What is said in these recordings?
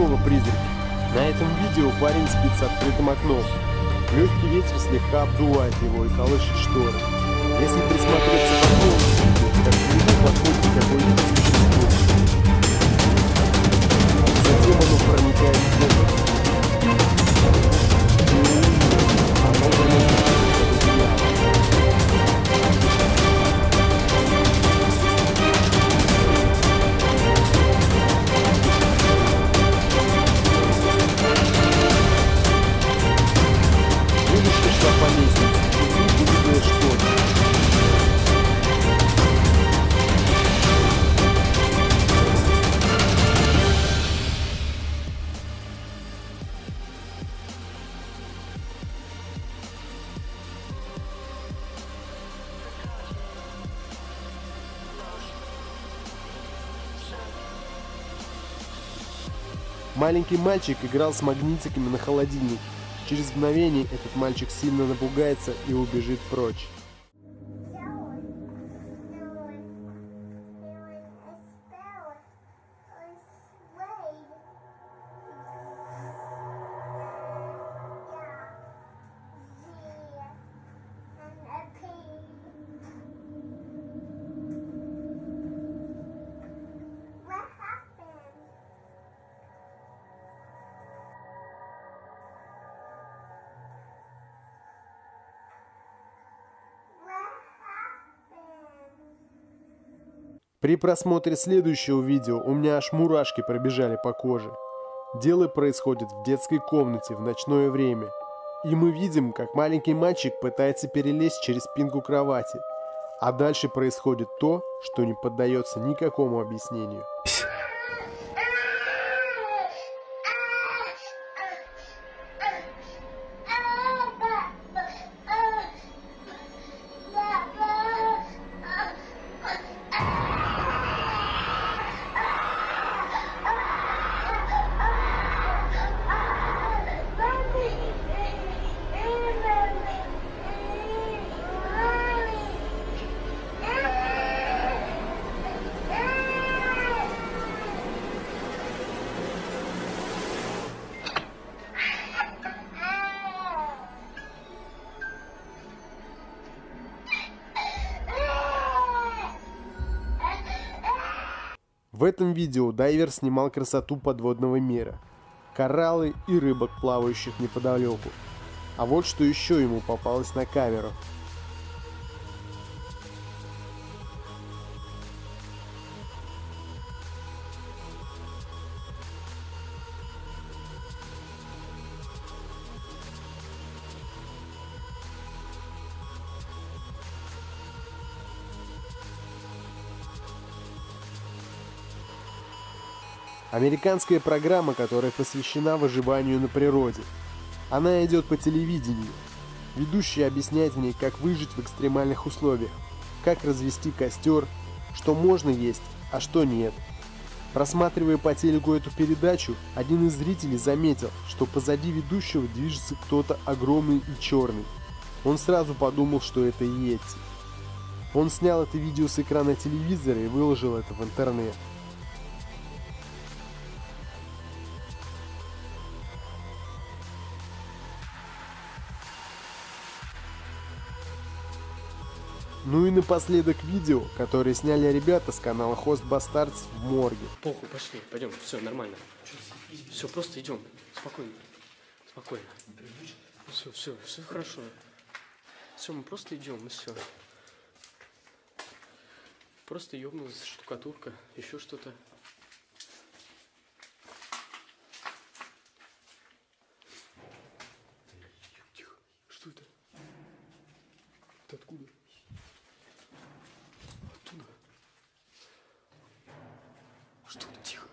снова призраки. На этом видео парень спит с открытым окном. Легкий ветер слегка обдувает его и колышет шторы. Если присмотреться к окну, то к нему подходит какое-то существо. Затем оно проникает в комнату. Оно выносит под одеяло. Девушка шла по лестнице, и вдруг увидела что-то. Маленький мальчик играл с магнитиками на холодильнике. Через мгновение этот мальчик сильно напугается и убежит прочь. При просмотре следующего видео у меня аж мурашки пробежали по коже. Дело происходит в детской комнате в ночное время. И мы видим, как маленький мальчик пытается перелезть через спинку кровати. А дальше происходит то, что не поддается никакому объяснению. В этом видео дайвер снимал красоту подводного мира. Кораллы и рыбок, плавающих неподалеку. А вот что еще ему попалось на камеру. Американская программа, которая посвящена выживанию на природе. Она идет по телевидению. Ведущий объясняет в ней, как выжить в экстремальных условиях, как развести костер, что можно есть, а что нет. Просматривая по телеку эту передачу, один из зрителей заметил, что позади ведущего движется кто-то огромный и черный. Он сразу подумал, что это Йети. Он снял это видео с экрана телевизора и выложил это в интернет. Ну и напоследок видео, которое сняли ребята с канала Host Bastards в морге. Похуй, пошли, пойдем, все нормально. Все, просто идем, спокойно, спокойно. Все хорошо. Все, мы просто идем, и все. Просто ёбнулась штукатурка, еще что-то. Тихо, что это? Ты откуда? Оттуда. Что это? Тихо.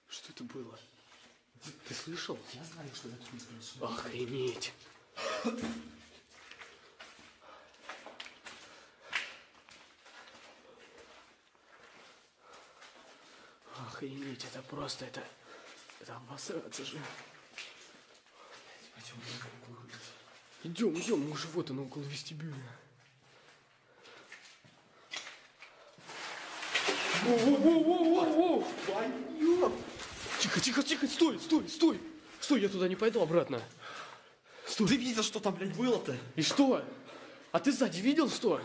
Что это было? Ты слышал? Я знаю, что это не происходит. Охренеть. Охренеть, это просто, это обосраться же. Идем, мы уже вот оно около вестибюля. Воу-воу-воу-воу-воу! Тихо, тихо, тихо, стой, стой, стой! Стой, я туда не пойду обратно. Стой. Ты видел, что там, блядь, было-то? И что? А ты сзади видел что?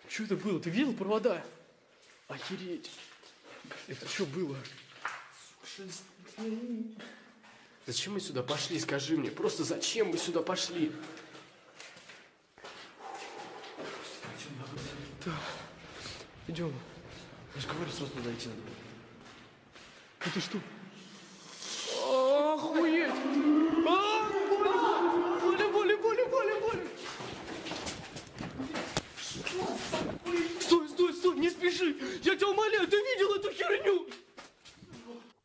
Что это было? Ты видел провода? Охереть. Это что было? Зачем мы сюда пошли, скажи мне? Просто зачем мы сюда пошли? Так, идем. Я же говорю, сразу туда идти надо. Это что? Охуеть! Боли, боли, боли, боли, боли! Стой, стой, стой, не спеши! Я тебя умоляю, ты видел эту херню?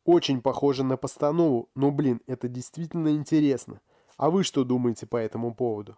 Очень похоже на постанову, но, блин, это действительно интересно. А вы что думаете по этому поводу?